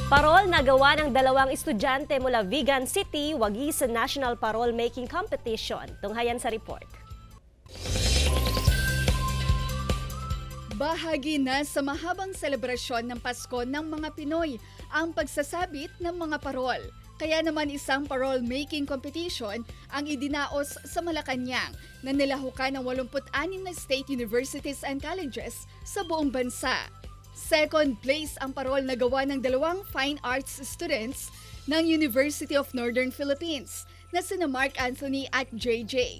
Parol na gawa ng dalawang estudyante mula Vigan City, wagi sa National Parol Making Competition. Tunghayan sa report. Bahagi na sa mahabang selebrasyon ng Pasko ng mga Pinoy ang pagsasabit ng mga parol. Kaya naman isang parol making competition ang idinaos sa Malacanang na nilahukan ng 86 na state universities and colleges sa buong bansa. Second place ang parol na gawa ng dalawang fine arts students ng University of Northern Philippines na sina Mark Anthony at JJ.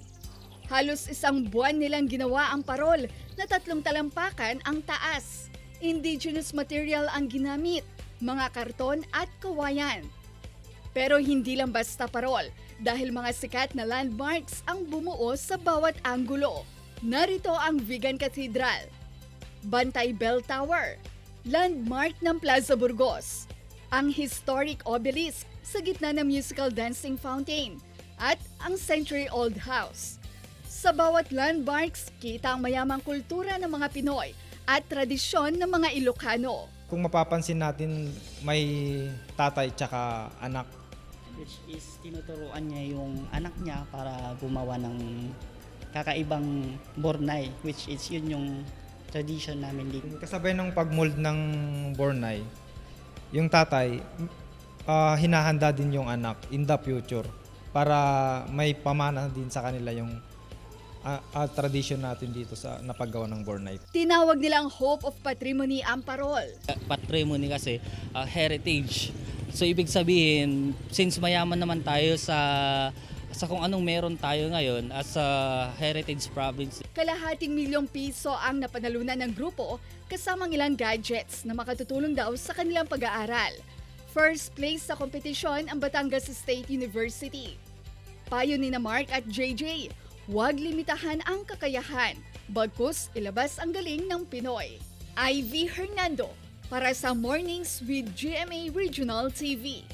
Halos isang buwan nilang ginawa ang parol na 3 talampakan ang taas. Indigenous material ang ginamit, mga karton at kawayan. Pero hindi lang basta parol dahil mga sikat na landmarks ang bumuo sa bawat anggulo. Narito ang Vigan Cathedral, Bantay Bell Tower, landmark ng Plaza Burgos, ang historic obelisk sa gitna ng musical dancing fountain, at ang century-old house. Sa bawat landmarks, kita ang mayamang kultura ng mga Pinoy at tradisyon ng mga Ilocano. Kung mapapansin natin, may tatay tsaka anak. Which is tinuturuan niya yung anak niya para gumawa ng kakaibang bornay, which is yun yung tradition namin dito. Kasabay ng pagmold ng Bornay, yung tatay, hinahanda din yung anak in the future para may pamana din sa kanila yung tradition natin dito sa napaggawa ng Bornay. Tinawag nilang Hope of Patrimony ang parol. Patrimony kasi heritage. So ibig sabihin, since mayaman naman tayo sa kung anong meron tayo ngayon as a heritage province. Kalahating milyong piso ang napanalunan ng grupo kasamang ilang gadgets na makatutulong daw sa kanilang pag-aaral. First place sa kompetisyon ang Batangas State University. Payo ni na Mark at JJ, huwag limitahan ang kakayahan, bagkus ilabas ang galing ng Pinoy. Ivy Hernando para sa Mornings with GMA Regional TV.